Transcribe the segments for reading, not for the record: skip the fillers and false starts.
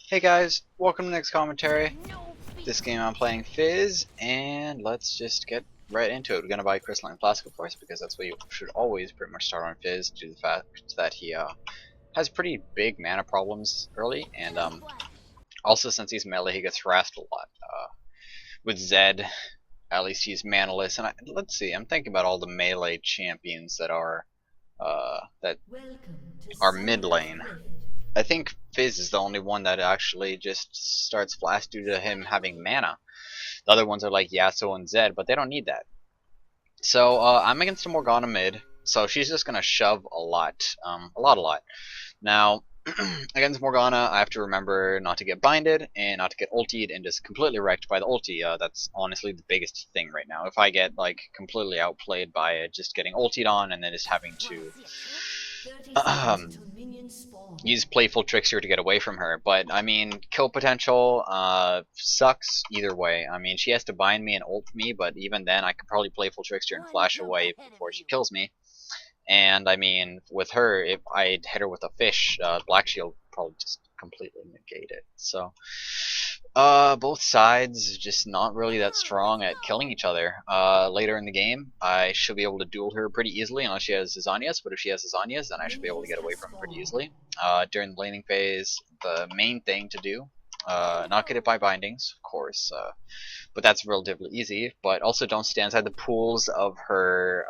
Hey guys, welcome to Next Commentary. This game I'm playing Fizz, and let's just get right into it. We're gonna buy Crystalline Flask, of course, because that's what you should always pretty much start on Fizz, due to the fact that he has pretty big mana problems early, and also since he's melee, he gets harassed a lot. With Zed, at least he's manaless, and let's see, I'm thinking about all the melee champions that are mid lane. I think Fizz is the only one that actually just starts flash due to him having mana. The other ones are like Yasuo and Zed, but they don't need that. So I'm against a Morgana mid, so she's just gonna shove a lot, a lot. Now against Morgana, I have to remember not to get binded and not to get ultied and just completely wrecked by the ulti. That's honestly the biggest thing right now. If I get like completely outplayed by it, just getting ultied on and then just having to um, use playful tricks here to get away from her. But I mean, kill potential sucks either way. I mean, she has to bind me and ult me, but even then, I could probably playful trickster and flash away before she kills me. And I mean, with her, if I hit her with a fish, Black Shield probably just completely negate it. So, both sides just not really that strong at killing each other. Later in the game, I should be able to duel her pretty easily unless she has Zizanias, but if she has Zizanias, then I should be able to get away from her pretty easily. During the laning phase, the main thing to do, not get hit by bindings, of course, but that's relatively easy, but also don't stay inside the pools of her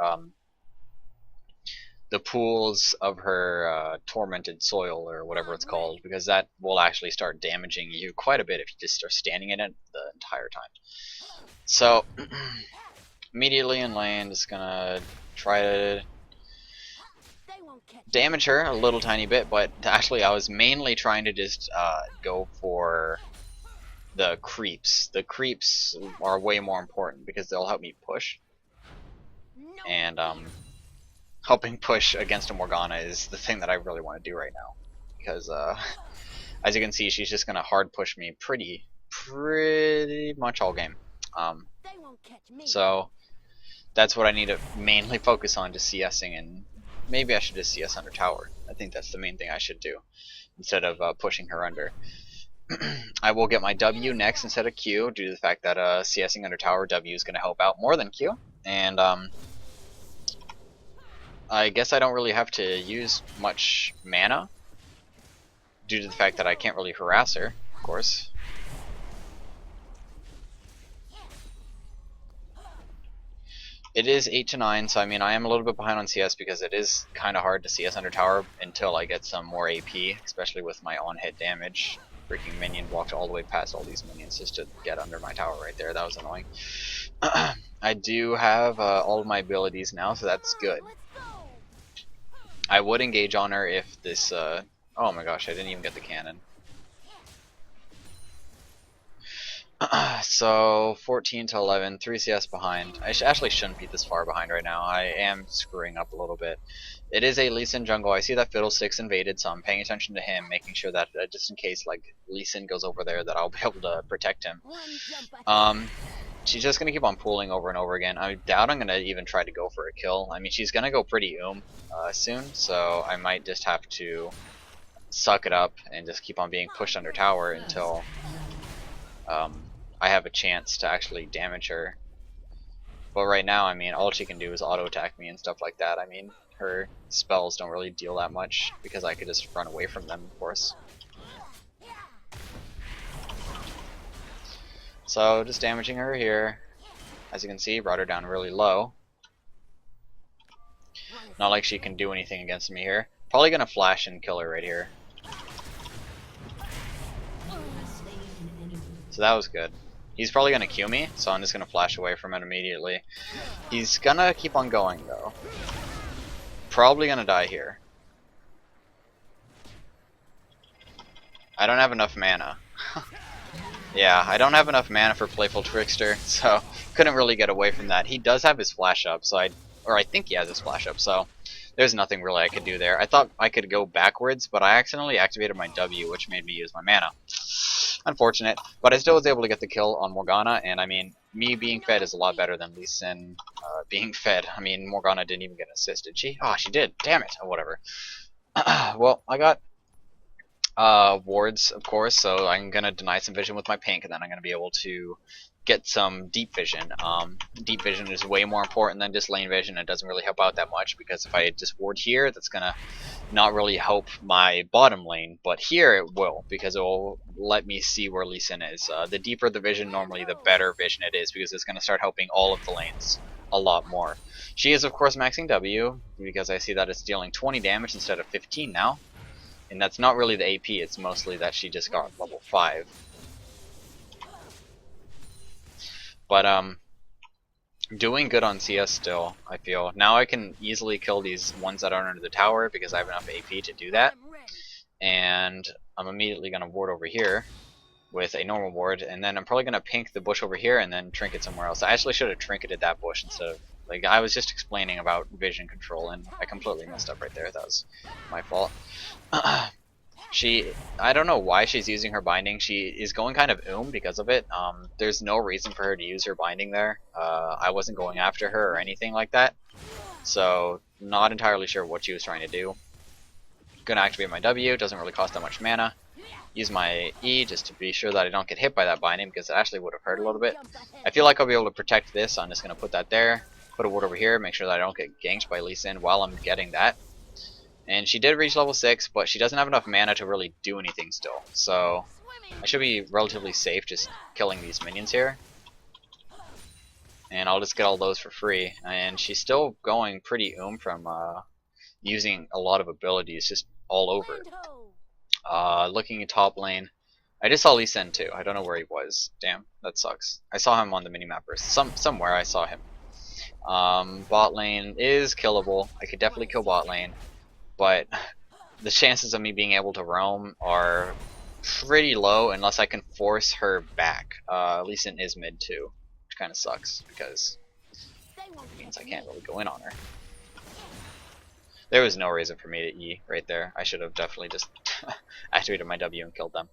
tormented soil or whatever it's called, because that will actually start damaging you quite a bit if you just start standing in it the entire time. So immediately in lane, just gonna try to damage her a little tiny bit, but actually I was mainly trying to just go for the creeps. The creeps are way more important because they'll help me push, and helping push against a Morgana is the thing that I really want to do right now, because as you can see, she's just gonna hard push me pretty much all game. So that's what I need to mainly focus on, just CSing, and maybe I should just CS under tower. I think that's the main thing I should do instead of pushing her under. I will get my W next instead of Q due to the fact that CSing under tower W is going to help out more than Q, and I guess I don't really have to use much mana due to the fact that I can't really harass her, of course. It is 8 to 9, so I mean I am a little bit behind on CS because it is kind of hard to CS under tower until I get some more AP, especially with my on-hit damage. Freaking minion walked all the way past all these minions just to get under my tower right there. That was annoying. I do have all of my abilities now, so that's good. I would engage on her if this, oh my gosh, I didn't even get the cannon. So 14 to 11, 3 CS behind. I actually shouldn't be this far behind right now. I am screwing up a little bit. It is a Lee Sin jungle. I see that Fiddlesticks invaded, so I'm paying attention to him, making sure that just in case like Lee Sin goes over there, that I'll be able to protect him. She's just gonna keep on pooling over and over again. I doubt I'm gonna even try to go for a kill. I mean, she's gonna go pretty soon, so I might just have to suck it up and just keep on being pushed under tower until I have a chance to actually damage her. But right now, I mean, all she can do is auto attack me and stuff like that. I mean, her spells don't really deal that much because I could just run away from them, of course. So just damaging her here. As you can see, brought her down really low. Not like she can do anything against me here. Probably gonna flash and kill her right here. So that was good. He's probably gonna Q me, so I'm just gonna flash away from it immediately. He's gonna keep on going though. Probably gonna die here. I don't have enough mana. Yeah, I don't have enough mana for Playful Trickster, so couldn't really get away from that. He does have his flash up, so I think he has his flash up, so there's nothing really I could do there. I thought I could go backwards, but I accidentally activated my W, which made me use my mana. Unfortunate, but I still was able to get the kill on Morgana, and I mean, me being fed is a lot better than Lee Sin being fed. I mean, Morgana didn't even get an assist, did she? Oh, she did. Damn it. Oh, whatever. Well, I got wards, of course, so I'm gonna deny some vision with my pink, and then I'm gonna be able to get some deep vision. Deep vision is way more important than just lane vision. It doesn't really help out that much, because if I just ward here, that's gonna not really help my bottom lane, but here it will, because it will let me see where Lee Sin is. The deeper the vision, normally the better vision it is, because it's gonna start helping all of the lanes a lot more. She is of course maxing W, because I see that it's dealing 20 damage instead of 15 now. And that's not really the AP, it's mostly that she just got level 5. But doing good on CS still, I feel. Now I can easily kill these ones that aren't under the tower because I have enough AP to do that. And I'm immediately going to ward over here with a normal ward, and then I'm probably going to pink the bush over here and then trinket somewhere else. I actually should have trinketed that bush instead of, like, I was just explaining about vision control and I completely messed up right there. That was my fault. I don't know why she's using her binding. She is going kind of because of it. There's no reason for her to use her binding there. I wasn't going after her or anything like that, so not entirely sure what she was trying to do. Gonna activate my W, doesn't really cost that much mana. Use my E just to be sure that I don't get hit by that binding, because it actually would have hurt a little bit. I feel like I'll be able to protect this, so I'm just gonna put that there, put a ward over here, make sure that I don't get ganked by Lee Sin while I'm getting that. And she did reach level 6, but she doesn't have enough mana to really do anything still. So I should be relatively safe just killing these minions here. And I'll just get all those for free. And she's still going pretty from using a lot of abilities just all over. Looking at top lane, I just saw Lee Sin too. I don't know where he was. Damn, that sucks. I saw him on the minimap or somewhere I saw him. Bot lane is killable. I could definitely kill bot lane, but the chances of me being able to roam are pretty low unless I can force her back. Lee Sin is mid too, which kind of sucks because it means I can't really go in on her. There was no reason for me to E right there. I should have definitely just activated my W and killed them.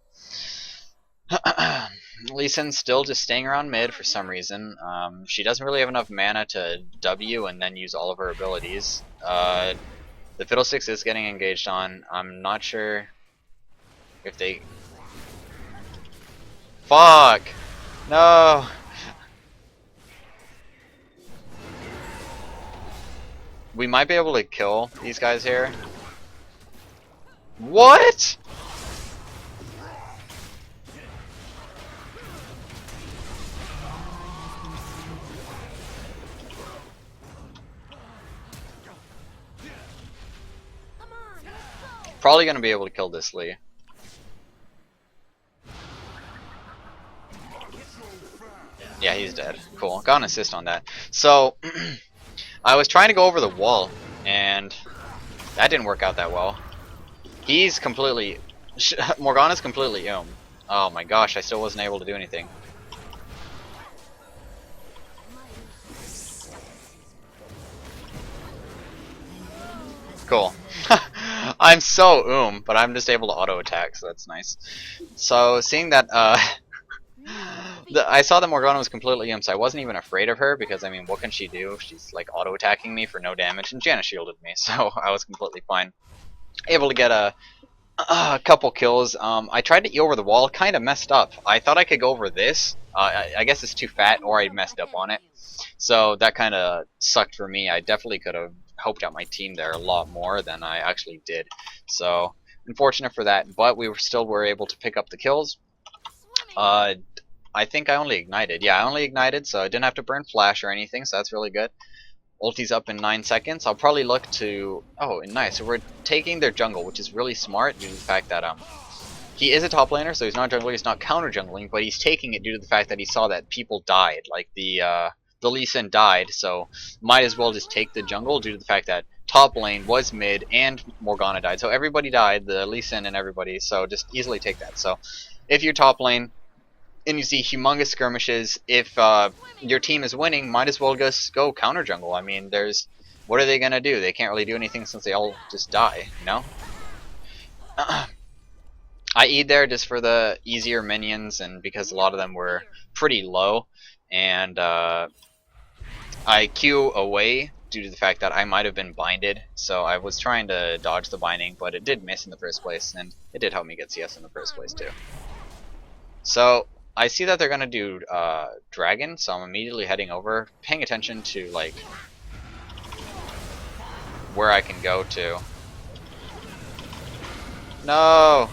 Lee Sin's still just staying around mid for some reason. She doesn't really have enough mana to W and then use all of her abilities. The Fiddlesticks is getting engaged on. I'm not sure if they... Fuck! No! We might be able to kill these guys here. What?! Probably gonna be able to kill this Lee. Yeah, he's dead. Cool. Got an assist on that. So, I was trying to go over the wall, and that didn't work out that well. He's completely... Morgana's completely Oh my gosh, I still wasn't able to do anything. Cool. I'm so but I'm just able to auto attack, so that's nice. So seeing that I saw that Morgana was completely so I wasn't even afraid of her, because I mean, what can she do? She's like auto attacking me for no damage, and Janna shielded me, so I was completely fine. Able to get a couple kills. I tried to E over the wall, kind of messed up. I thought I could go over this. I guess it's too fat, or I messed up on it. So that kind of sucked for me. I definitely could have helped out my team there a lot more than I actually did. So unfortunate for that, but we were able to pick up the kills. I think I only ignited. Yeah, I only ignited, so I didn't have to burn flash or anything, so that's really good. Ulti's up in 9 seconds. I'll probably look to... Oh, nice. So we're taking their jungle, which is really smart due to the fact that he is a top laner, so he's not jungling, he's not counter jungling, but he's taking it due to the fact that he saw that people died. Like the Lee Sin died, so might as well just take the jungle due to the fact that top lane was mid and Morgana died. So everybody died, the Lee Sin and everybody, so just easily take that. So if you're top lane and you see humongous skirmishes, if your team is winning, might as well just go counter jungle. I mean, what are they gonna do? They can't really do anything since they all just die, you know? I E'd there just for the easier minions, and because a lot of them were pretty low, and I Q away due to the fact that I might have been binded, so I was trying to dodge the binding, but it did miss in the first place, and it did help me get CS in the first place too. So I see that they're gonna do dragon, so I'm immediately heading over, paying attention to like where I can go to. No!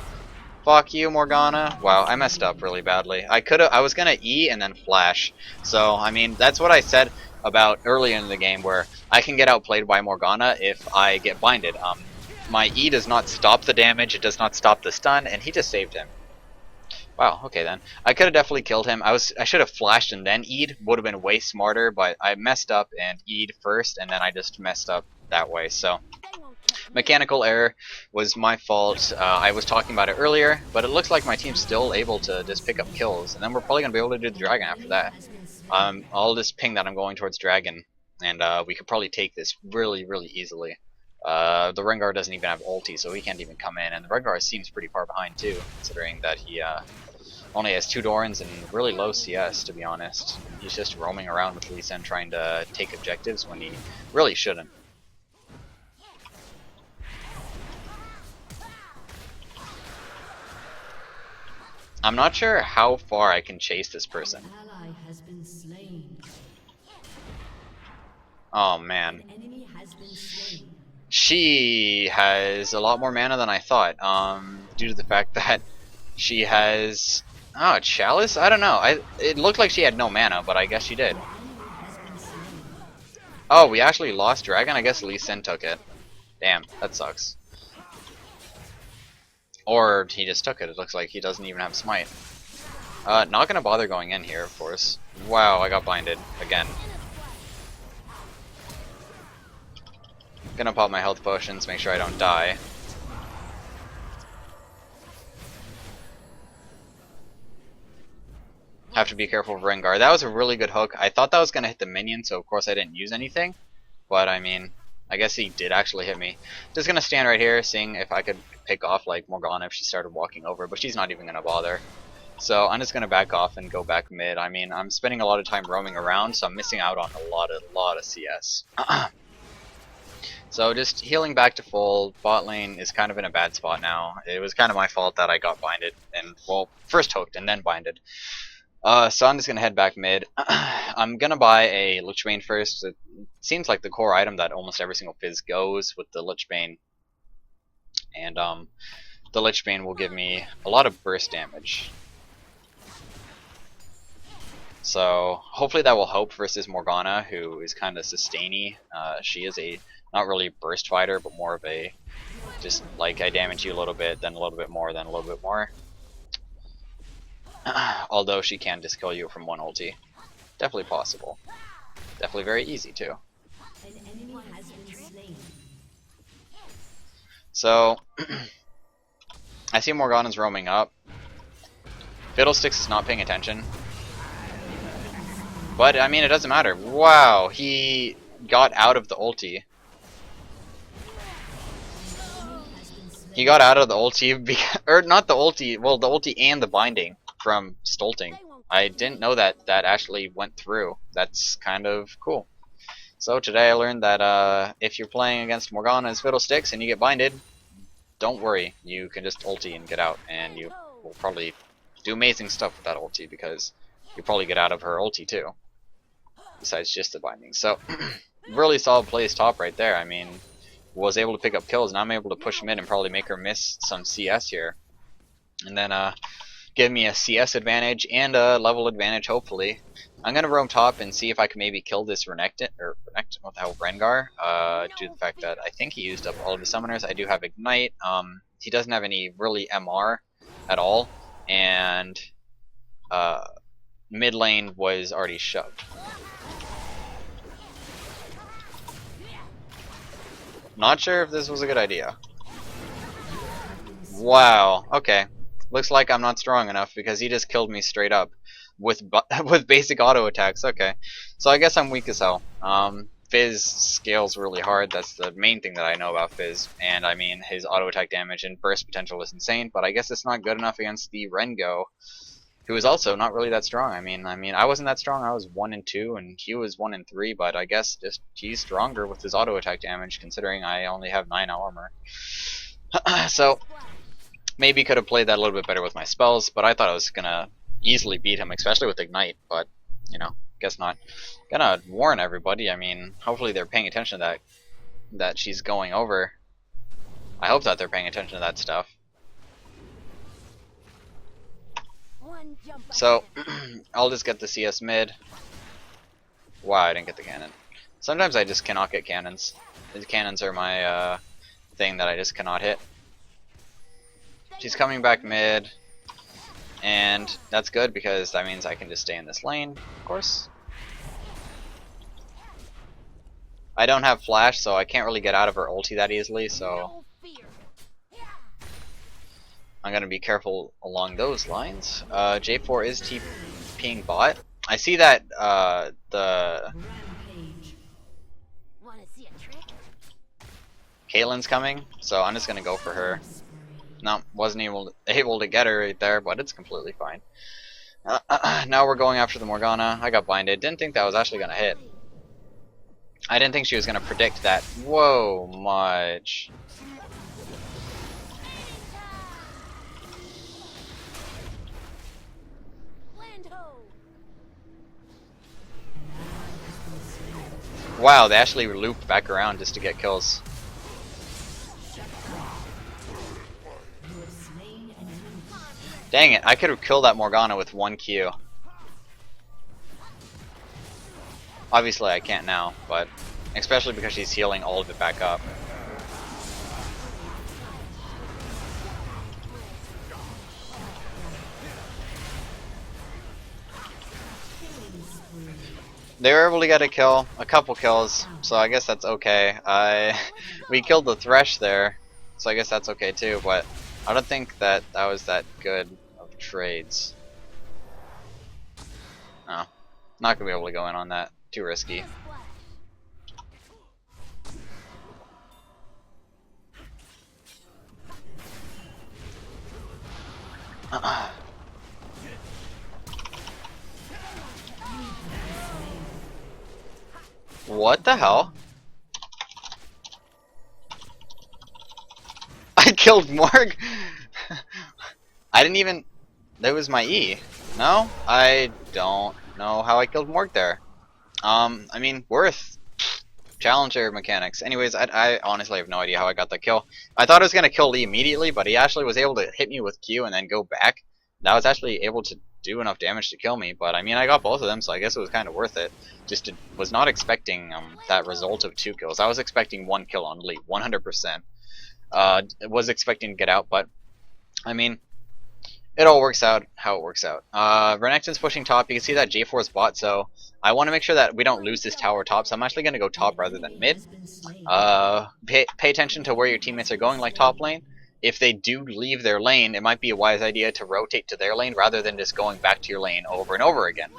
Fuck you, Morgana. Wow, I messed up really badly. I was gonna E and then flash. So, I mean, that's what I said about earlier in the game, where I can get outplayed by Morgana if I get binded. My E does not stop the damage, it does not stop the stun, and he just saved him. Wow, okay then. I could have definitely killed him. I should have flashed and then E'd. Would have been way smarter, but I messed up and E'd first, and then I just messed up that way, so... Mechanical error was my fault. I was talking about it earlier, but it looks like my team's still able to just pick up kills, and then we're probably going to be able to do the dragon after that. I'll just ping that I'm going towards dragon, and we could probably take this really, really easily. The Rengar doesn't even have ulti, so he can't even come in, and the Rengar seems pretty far behind too, considering that he only has 2 Dorans and really low CS, to be honest. He's just roaming around with Lee Sin trying to take objectives when he really shouldn't. I'm not sure how far I can chase this person. Oh man. She has a lot more mana than I thought, due to the fact that she has... Oh, Chalice? I don't know. It looked like she had no mana, but I guess she did. Oh, we actually lost Dragon? I guess Lee Sin took it. Damn, that sucks. Or he just took it. It looks like he doesn't even have smite. Not gonna bother going in here, of course. Wow, I got binded again. Gonna pop my health potions, make sure I don't die. Have to be careful of Rengar. That was a really good hook. I thought that was gonna hit the minion, so of course I didn't use anything. But I mean, I guess he did actually hit me. Just gonna stand right here, seeing if I could pick off like Morgana if she started walking over, but she's not even gonna bother. So I'm just gonna back off and go back mid. I mean, I'm spending a lot of time roaming around, so I'm missing out on a lot of CS. So just healing back to full. Bot lane is kind of in a bad spot now. It was kind of my fault that I got binded, and well, first hooked and then binded. So I'm just gonna head back mid. I'm gonna buy a Lich Bane first. It seems like the core item that almost every single Fizz goes with the Lich Bane. And the Lich Bane will give me a lot of burst damage. So hopefully that will help versus Morgana, who is kind of sustainy. She is a not really burst fighter, but more of a just like I damage you a little bit, then a little bit more, then a little bit more. Although she can just kill you from one ulti. Definitely possible. Definitely very easy too. So I see Morgana's roaming up. Fiddlesticks is not paying attention. But I mean, it doesn't matter. Wow, he got out of the ulti. He got out of the ulti, or not the ulti, well, the ulti and the binding from stolting. I didn't know that that actually went through. That's kind of cool. So today I learned that if you're playing against Morgana's Fiddlesticks and you get binded, don't worry. You can just ulti and get out, and you will probably do amazing stuff with that ulti, because you'll probably get out of her ulti too, besides just the binding. So really solid plays top right there. I mean, was able to pick up kills, and I'm able to push mid and probably make her miss some CS here, and then give me a CS advantage and a level advantage. Hopefully, I'm gonna roam top and see if I can maybe kill this Renekton or what the hell, Rengar. Due to the fact that I think he used up all of his summoners. I do have Ignite. He doesn't have any really MR at all, and mid lane was already shoved. Not sure if this was a good idea. Wow. Okay. Looks like I'm not strong enough, because he just killed me straight up with with basic auto attacks. Okay. So I guess I'm weak as hell. Fizz scales really hard. That's the main thing that I know about Fizz. And I mean, his auto attack damage and burst potential is insane, but I guess it's not good enough against the Rengo, who is also not really that strong. I mean, I wasn't that strong. I was 1 and 2, and he was 1 and 3. But I guess just he's stronger with his auto attack damage, considering I only have 9 armor. So maybe could have played that a little bit better with my spells. But I thought I was gonna easily beat him, especially with Ignite. But you know, guess not. Gonna warn everybody. I mean, hopefully they're paying attention to that she's going over. I hope that they're paying attention to that stuff. So, I'll just get the CS mid. Wow, I didn't get the cannon. Sometimes I just cannot get cannons. The cannons are my thing that I just cannot hit. She's coming back mid, and that's good because that means I can just stay in this lane, of course. I don't have flash, so I can't really get out of her ulti that easily, so I'm gonna be careful along those lines. J4 is TPing bot. I see that the Caitlyn's coming, so I'm just gonna go for her. No, wasn't able to get her right there, but it's completely fine. Now we're going after the Morgana. I got blinded. Didn't think that was actually gonna hit. I didn't think she was gonna predict that. Whoa, much. Wow, they actually looped back around just to get kills. Dang it, I could have killed that Morgana with 1 Q. Obviously I can't now, but especially because she's healing all of it back up. They were able to get a kill, a couple kills, so I guess that's okay. We killed the Thresh there, so I guess that's okay too, but I don't think that was that good of trades. No, not gonna be able to go in on that. Too risky. What the hell? I killed Morg! I didn't even... That was my E. No? I don't know how I killed Morg there. I mean, worth. Challenger mechanics. Anyways, I honestly have no idea how I got that kill. I thought I was going to kill Lee immediately, but he actually was able to hit me with Q and then go back. That was actually able to do enough damage to kill me, but I mean, I got both of them, so I guess it was kind of worth it. Just was not expecting that result of 2 kills. I was expecting 1 kill on Lee, 100%. Was expecting to get out, but I mean, it all works out how it works out. Renekton's pushing top. You can see that J4's bot, so I want to make sure that we don't lose this tower top, so I'm actually going to go top rather than mid. Pay attention to where your teammates are going, like top lane. If they do leave their lane, it might be a wise idea to rotate to their lane rather than just going back to your lane over and over again.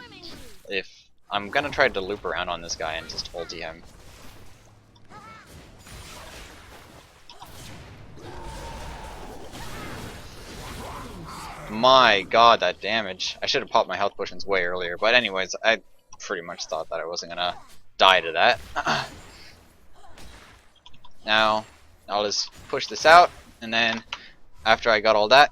If I'm going to try to loop around on this guy and just ulti him. My god, that damage. I should have popped my health potions way earlier, but anyways, I pretty much thought that I wasn't gonna die to that. Now, I'll just push this out, and then after I got all that,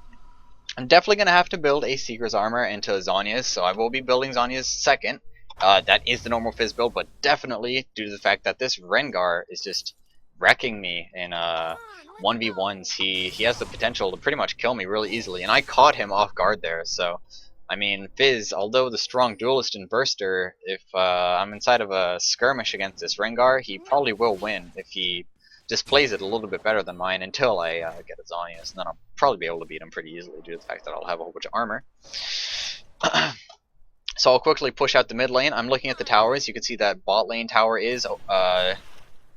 I'm definitely gonna have to build a Seeker's armor into Zhonya's, so I will be building Zhonya's second. That is the normal Fizz build, but definitely due to the fact that this Rengar is just wrecking me in 1v1s, he has the potential to pretty much kill me really easily, and I caught him off guard there. So I mean, Fizz, although the strong duelist and burster, if I'm inside of a skirmish against this Rengar, he probably will win if he just plays it a little bit better than mine until I get a Zhonya's, and then I'll probably be able to beat him pretty easily due to the fact that I'll have a whole bunch of armor. So I'll quickly push out the mid lane. I'm looking at the towers. You can see that bot lane tower is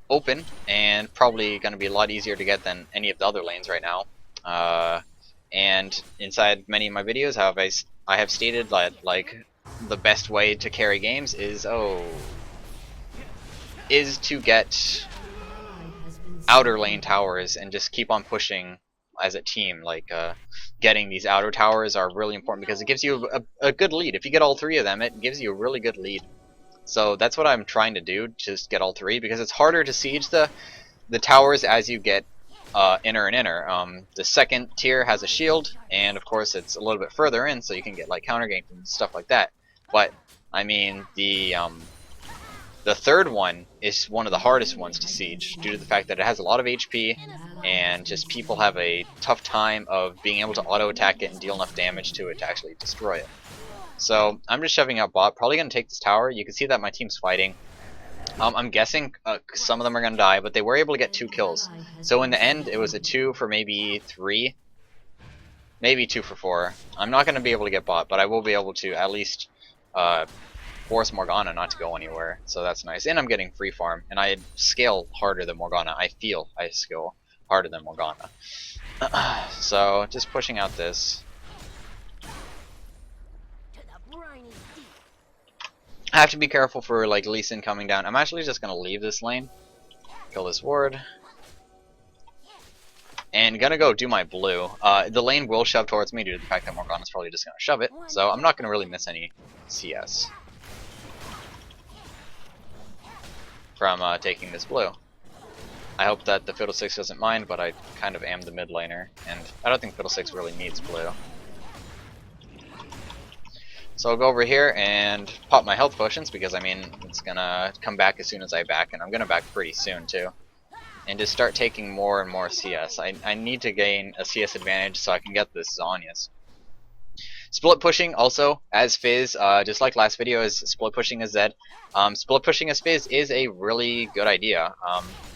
open and probably going to be a lot easier to get than any of the other lanes right now. And inside many of my videos, I have stated that like the best way to carry games is to get outer lane towers and just keep on pushing as a team. Like getting these outer towers are really important because it gives you a good lead. If you get all three of them, it gives you a really good lead. So that's what I'm trying to do, just get all three, because it's harder to siege the towers as you get inner and inner. The second tier has a shield, and of course it's a little bit further in, so you can get like counter gank and stuff like that. But I mean, the third one is one of the hardest ones to siege due to the fact that it has a lot of HP, and just people have a tough time of being able to auto attack it and deal enough damage to it to actually destroy it. So I'm just shoving out bot, probably gonna take this tower. You can see that my team's fighting. I'm guessing some of them are gonna die, but they were able to get 2 kills. So in the end, it was a 2 for maybe 3, maybe 2 for 4. I'm not gonna be able to get bot, but I will be able to at least force Morgana not to go anywhere. So that's nice. And I'm getting free farm, and I scale harder than Morgana. I feel I scale harder than Morgana. So just pushing out this. I have to be careful for like Lee Sin coming down. I'm actually just gonna leave this lane, kill this ward, and gonna go do my blue. The lane will shove towards me due to the fact that Morgana's probably just gonna shove it, so I'm not gonna really miss any CS from taking this blue. I hope that the Fiddlesticks doesn't mind, but I kind of am the mid laner, and I don't think Fiddlesticks really needs blue. So I'll go over here and pop my health potions, because I mean it's gonna come back as soon as I back, and I'm gonna back pretty soon too. And just start taking more and more CS. I need to gain a CS advantage so I can get this Zhonya's. Split pushing also as Fizz, just like last video, is split pushing as Zed. Split pushing as Fizz is a really good idea.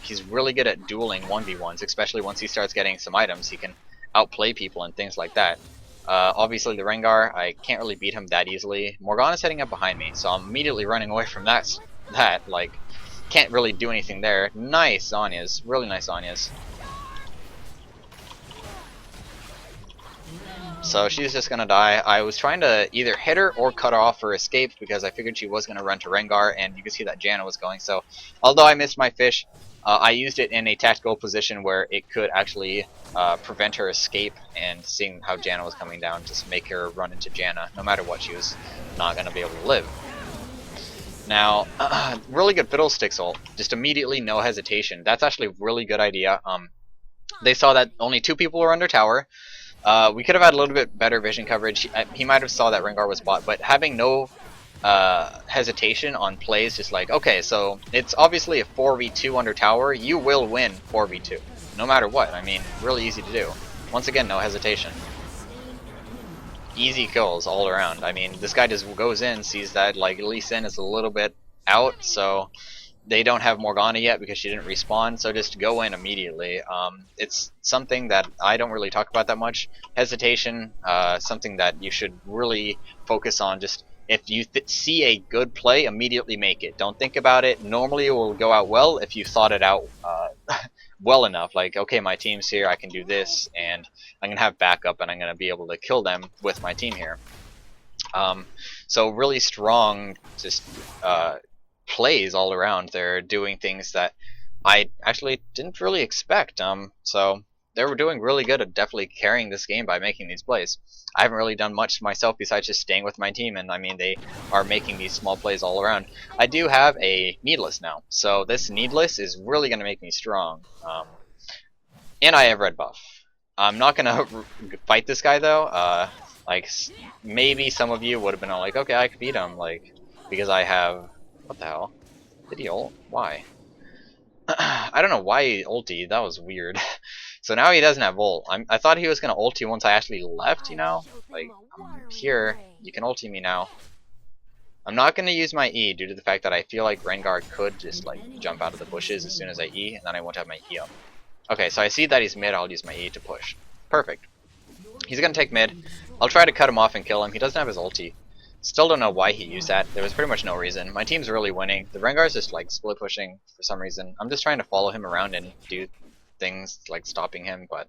He's really good at dueling 1v1s, especially once he starts getting some items. He can outplay people and things like that. Obviously the Rengar, I can't really beat him that easily. Morgana's heading up behind me, so I'm immediately running away from that. Like, can't really do anything there. Nice Zhonya's, really nice Zhonya's. So she's just gonna die. I was trying to either hit her or cut her off her escape, because I figured she was gonna run to Rengar, and you can see that Janna was going. So although I missed my fish, I used it in a tactical position where it could actually prevent her escape, and seeing how Janna was coming down, just make her run into Janna. No matter what, she was not going to be able to live. Now, really good Fiddlesticks ult. Just immediately, no hesitation. That's actually a really good idea. They saw that only 2 people were under tower. We could have had a little bit better vision coverage. He might have saw that Rengar was bot, but having no hesitation on plays, just like, okay, so it's obviously a 4v2 under tower, you will win 4v2 no matter what. I mean, really easy to do. Once again, no hesitation, easy kills all around. I mean, this guy just goes in, sees that like Lee Sin is a little bit out, so they don't have Morgana yet because she didn't respawn, so just go in immediately. It's something that I don't really talk about that much. Hesitation, something that you should really focus on. Just if you see a good play, immediately make it. Don't think about it. Normally it will go out well if you thought it out well enough. Like, okay, my team's here, I can do this, and I'm going to have backup, and I'm going to be able to kill them with my team here. So really strong just plays all around. They're doing things that I actually didn't really expect. So they were doing really good at definitely carrying this game by making these plays. I haven't really done much myself besides just staying with my team, and I mean, they are making these small plays all around. I do have a Needless now, so this Needless is really going to make me strong. And I have red buff. I'm not going to fight this guy though. Like, maybe some of you would have been all like, okay, I could beat him, like, because I have... What the hell? Did he ult? Why? I don't know why he ulti. That was weird. So now he doesn't have ult. I thought he was gonna ulti once I actually left, you know? Like, I'm here. You can ulti me now. I'm not gonna use my E due to the fact that I feel like Rengar could just like jump out of the bushes as soon as I E, and then I won't have my E up. Okay, so I see that he's mid. I'll use my E to push. Perfect. He's gonna take mid. I'll try to cut him off and kill him. He doesn't have his ulti. Still don't know why he used that. There was pretty much no reason. My team's really winning. The Rengar's just like split pushing for some reason. I'm just trying to follow him around and do things like stopping him, but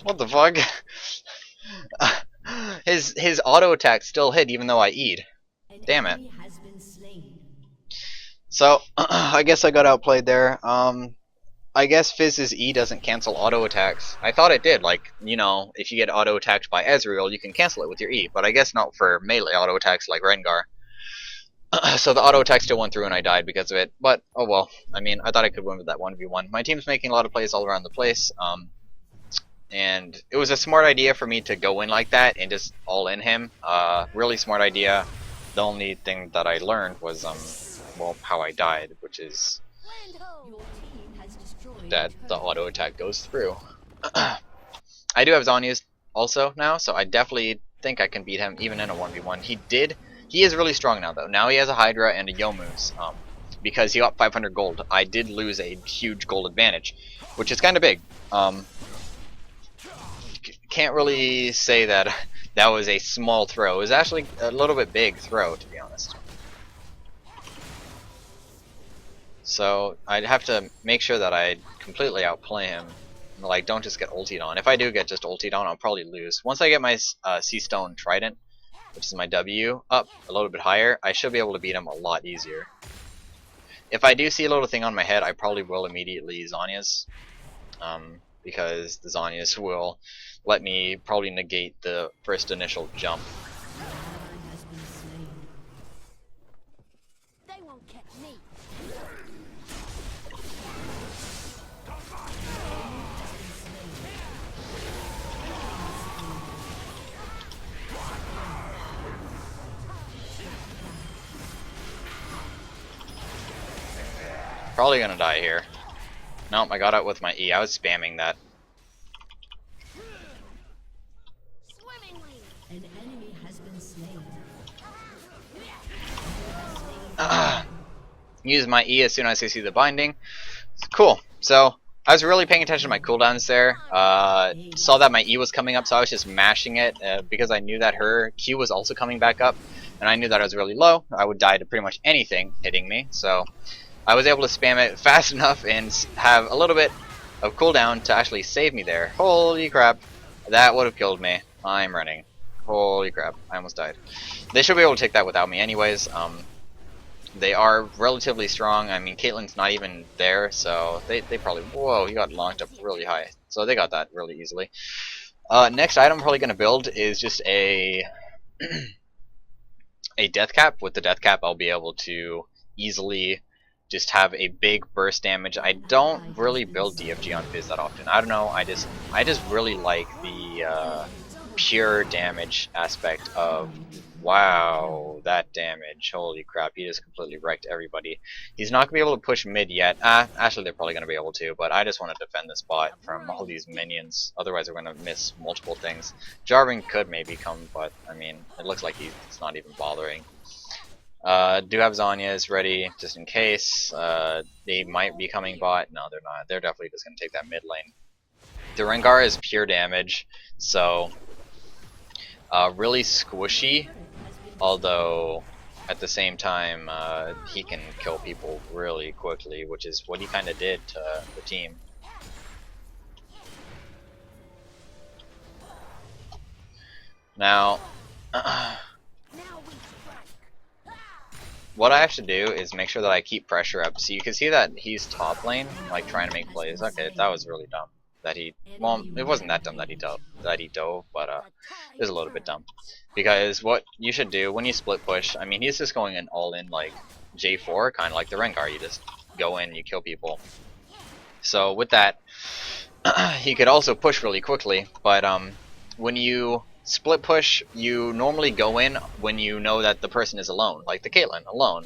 what the fuck? His auto attack still hit even though I E'd. Damn it. So I guess I got outplayed there. I guess Fizz's E doesn't cancel auto attacks. I thought it did, like, you know, if you get auto attacked by Ezreal, you can cancel it with your E, but I guess not for melee auto attacks like Rengar. So the auto attack still went through and I died because of it, but oh well. I mean, I thought I could win with that 1v1. My team's making a lot of plays all around the place, and it was a smart idea for me to go in like that and just all in him. Really smart idea. The only thing that I learned was, well, how I died, which is that the auto attack goes through. I do have Zhonya's also now, so I definitely think I can beat him even in a 1v1. He is really strong now though. Now he has a Hydra and a Youmuu's, because he got 500 gold. I did lose a huge gold advantage, which is kind of big. Can't really say that that was a small throw. It was actually a little bit big throw, to be honest. So I'd have to make sure that I completely outplay him. Like, don't just get ultied on. If I do get just ultied on, I'll probably lose. Once I get my Sea Stone Trident, which is my W, up a little bit higher, I should be able to beat him a lot easier. If I do see a little thing on my head, I probably will immediately Zhonya's, because the Zhonya's will let me probably negate the first initial jump. They won't catch me. Probably gonna die here. Nope, I got out with my E. I was spamming that. An enemy has been slain. Use my E as soon as I see the binding. Cool. So I was really paying attention to my cooldowns there. Saw that my E was coming up, so I was just mashing it because I knew that her Q was also coming back up, and I knew that I was really low. I would die to pretty much anything hitting me, so I was able to spam it fast enough and have a little bit of cooldown to actually save me there. Holy crap. That would have killed me. I'm running. Holy crap. I almost died. They should be able to take that without me anyways. They are relatively strong. I mean, Caitlyn's not even there, so they probably... Whoa, he got launched up really high. So they got that really easily. Next item I'm probably going to build is just a... a death cap. With the death cap, I'll be able to easily just have a big burst damage. I don't really build DFG on Fizz that often. I don't know, I just really like the pure damage aspect of... Wow, that damage. Holy crap, he just completely wrecked everybody. He's not going to be able to push mid yet. Actually, they're probably going to be able to, but I just want to defend this bot from all these minions. Otherwise, we're going to miss multiple things. Jarvan could maybe come, but, I mean, it looks like he's not even bothering. Do have Zhonya's ready, just in case. They might be coming bot. No, they're not. They're definitely just going to take that mid lane. The Rengar is pure damage, so... really squishy, although at the same time he can kill people really quickly, which is what he kind of did to the team. Now, what I have to do is make sure that I keep pressure up. So you can see that he's top lane, like trying to make plays. Okay, that was really dumb. That he, well, it wasn't that dumb that he dove, but it was a little bit dumb. Because what you should do when you split push, I mean, he's just going in all in like J4, kind of like the Rengar. You just go in, you kill people. So with that, he could also push really quickly. But when you split push, you normally go in when you know that the person is alone, like the Caitlyn alone.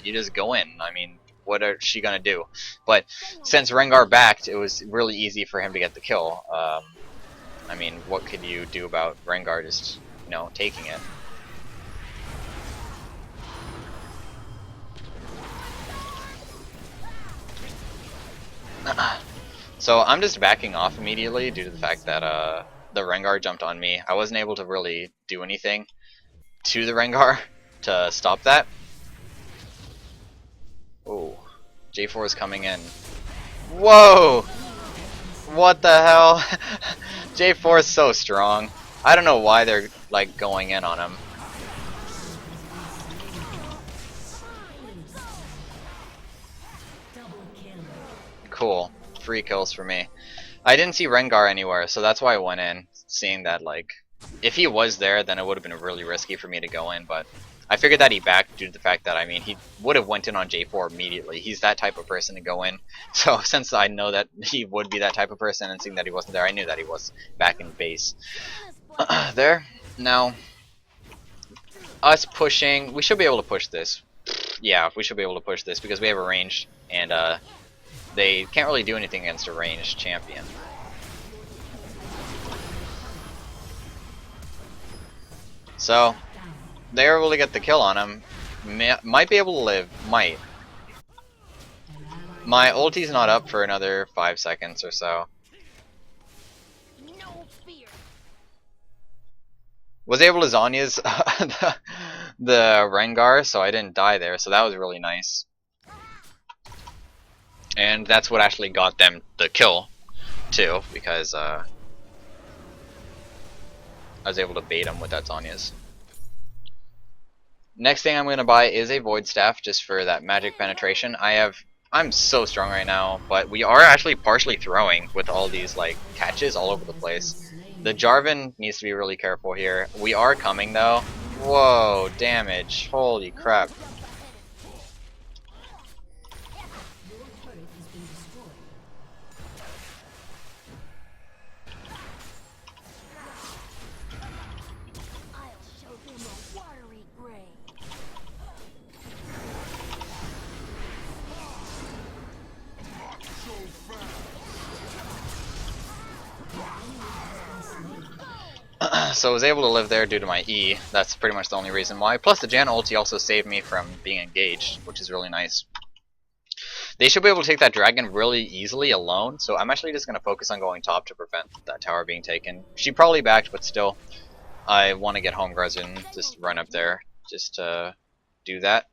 You just go in. I mean, what is she gonna do? But since Rengar backed, it was really easy for him to get the kill. I mean, what could you do about Rengar just, you know, taking it? So I'm just backing off immediately due to the fact that the Rengar jumped on me. I wasn't able to really do anything to the Rengar to stop that. Oh, J4 is coming in. Whoa! What the hell? J4 is so strong. I don't know why they're like going in on him. Cool. 3 kills for me. I didn't see Rengar anywhere, so that's why I went in, seeing that like if he was there, then it would have been really risky for me to go in, but I figured that he backed due to the fact that, I mean, he would have went in on J4 immediately. He's that type of person to go in. So since I know that he would be that type of person and seeing that he wasn't there, I knew that he was back in base. There. Now, us pushing, we should be able to push this. Yeah, we should be able to push this because we have a ranged, and they can't really do anything against a ranged champion. So, they're able to get the kill on him. Might be able to live. Might. My ulti's not up for another 5 seconds or so. Was able to Zanya's the Rengar, so I didn't die there, so that was really nice. And that's what actually got them the kill, too, because I was able to bait him with that Zanya's. Next thing I'm going to buy is a Void Staff, just for that magic penetration. I'm so strong right now, but we are actually partially throwing with all these like catches all over the place. The Jarvan needs to be really careful here. We are coming though. Whoa, damage. Holy crap. So I was able to live there due to my E. That's pretty much the only reason why. Plus the Jan ulti also saved me from being engaged, which is really nice. They should be able to take that dragon really easily alone, so I'm actually just going to focus on going top to prevent that tower being taken. She probably backed, but still, I want to get home guards and just run up there just to do that.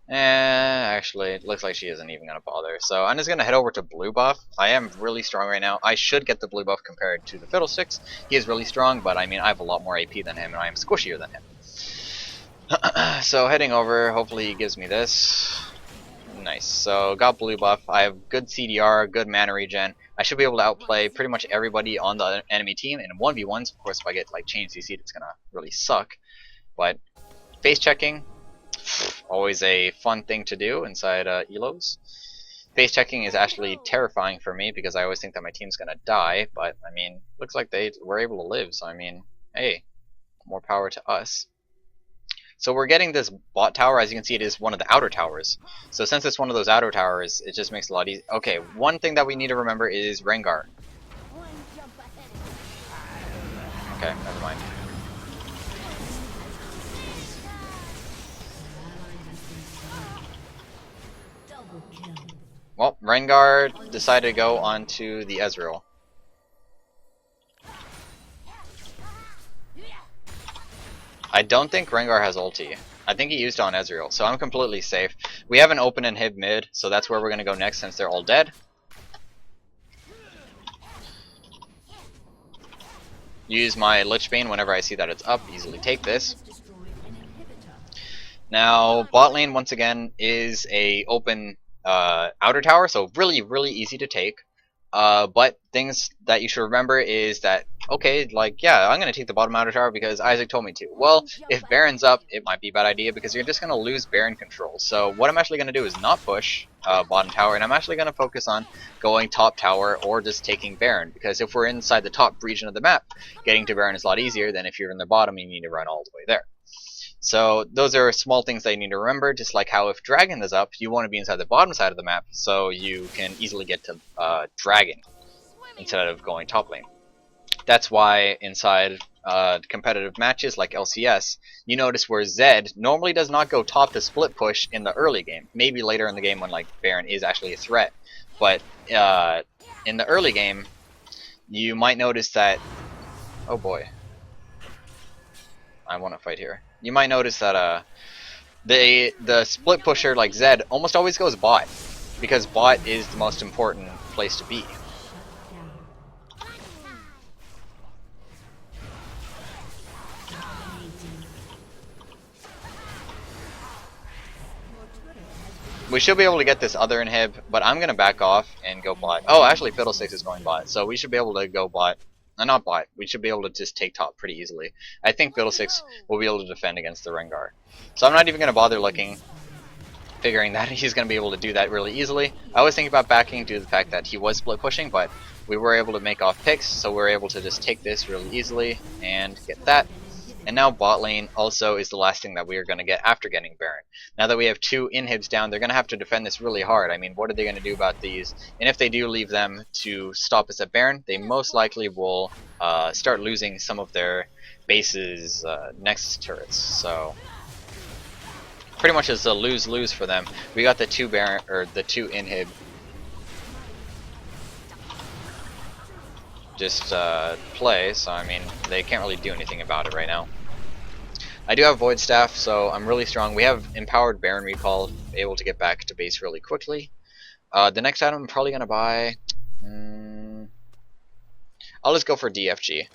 Actually, it looks like she isn't even going to bother. So I'm just going to head over to blue buff. I am really strong right now. I should get the blue buff compared to the Fiddlesticks. He is really strong, but I mean, I have a lot more AP than him, and I am squishier than him. So heading over, hopefully he gives me this. Nice. So got blue buff. I have good CDR, good mana regen. I should be able to outplay pretty much everybody on the enemy team in 1v1s. Of course, if I get like chain CC'd, it's going to really suck. But face checking, always a fun thing to do inside elos. Face checking is actually terrifying for me because I always think that my team's gonna die, but I mean, looks like they were able to live, so I mean, hey, more power to us. So we're getting this bot tower. As you can see, it is one of the outer towers. So since it's one of those outer towers, it just makes it a lot easier. Okay, one thing that we need to remember is Rengar. Okay, never mind. Well, Rengar decided to go onto the Ezreal. I don't think Rengar has ulti. I think he used it on Ezreal, so I'm completely safe. We have an open inhib mid, so that's where we're going to go next since they're all dead. Use my Lich Bane whenever I see that it's up. Easily take this. Now, bot lane once again is a open outer tower, so really easy to take. But things that you should remember is that, okay, like, yeah, I'm going to take the bottom outer tower because Isaac told me to. Well, if Baron's up, it might be a bad idea because you're just going to lose Baron control. So what I'm actually going to do is not push bottom tower, and I'm actually going to focus on going top tower or just taking Baron. Because if we're inside the top region of the map, getting to Baron is a lot easier than if you're in the bottom and you need to run all the way there. So those are small things that you need to remember, just like how if Dragon is up, you want to be inside the bottom side of the map so you can easily get to Dragon instead of going top lane. That's why inside competitive matches like LCS, you notice where Zed normally does not go top to split push in the early game. Maybe later in the game when like Baron is actually a threat. But in the early game, you might notice that... Oh boy. I want to fight here. You might notice that the split pusher like Zed almost always goes bot, because bot is the most important place to be. we should be able to get this other inhib, but I'm gonna back off and go bot. Oh, actually, Fiddlesticks is going bot, so we should be able to go bot. Not bot. We should be able to just take top pretty easily. I think Fiddlesticks will be able to defend against the Rengar. So I'm not even gonna bother looking, figuring that he's gonna be able to do that really easily. I was thinking about backing due to the fact that he was split pushing, but we were able to make off picks, so we were able to just take this really easily and get that. And now bot lane also is the last thing that we are going to get after getting Baron. Now that we have 2 inhibs down, they're going to have to defend this really hard. I mean, what are they going to do about these? And if they do leave them to stop us at Baron, they most likely will start losing some of their bases next turrets. So pretty much it's a lose-lose for them. We got the 2 Baron or the 2 inhib. Just play, so I mean they can't really do anything about it right now. I do have Void Staff, so I'm really strong. We have Empowered Baron Recall, able to get back to base really quickly. The next item I'm probably gonna buy. I'll just go for DFG,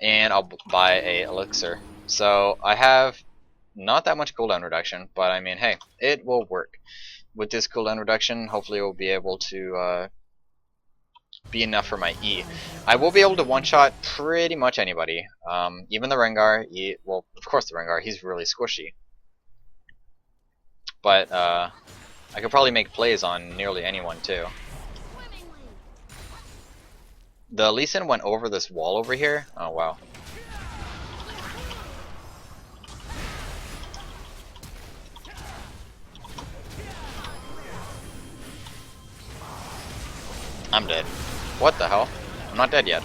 and I'll buy a Elixir. So I have not that much cooldown reduction, but I mean, hey, it will work. With this cooldown reduction, hopefully we'll be able to be enough for my E. I will be able to one-shot pretty much anybody. Even the Rengar. Well, of course the Rengar. He's really squishy. But I could probably make plays on nearly anyone too. The Lee Sin went over this wall over here. Oh wow. I'm dead. What the hell? I'm not dead yet.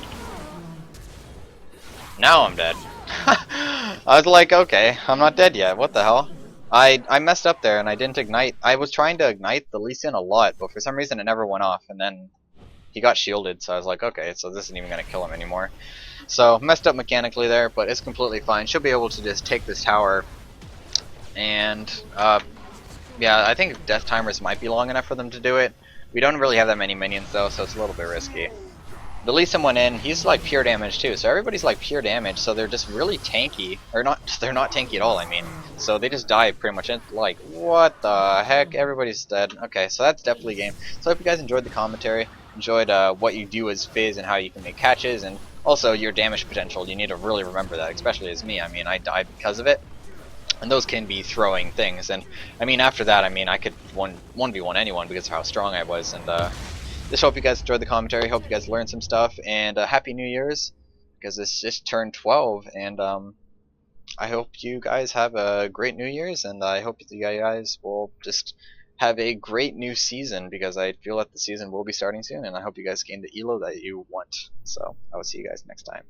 Now I'm dead. I was like, okay, I'm not dead yet. What the hell? I messed up there and I didn't ignite. I was trying to ignite the Lee Sin a lot, but for some reason it never went off, and then he got shielded, so I was like, okay, so this isn't even going to kill him anymore. So, messed up mechanically there, but it's completely fine. Should be able to just take this tower, and yeah, I think death timers might be long enough for them to do it. We don't really have that many minions though, so it's a little bit risky. The Lee Sin went in, he's like pure damage too, so everybody's like pure damage, so they're just really tanky, or not, they're not tanky at all, I mean. So they just die pretty much, like, what the heck, everybody's dead. Okay, so that's definitely a game. So I hope you guys enjoyed the commentary, enjoyed what you do as Fizz and how you can make catches, and also your damage potential. You need to really remember that, especially as me. I mean, I died because of it. And those can be throwing things, and I mean after that, I mean I could 1v1 anyone because of how strong I was, and just hope you guys enjoyed the commentary, hope you guys learned some stuff, and Happy New Year's, because it's just turned 12, and I hope you guys have a great New Year's, and I hope you guys will just have a great new season, because I feel that the season will be starting soon, and I hope you guys gain the elo that you want. So I will see you guys next time.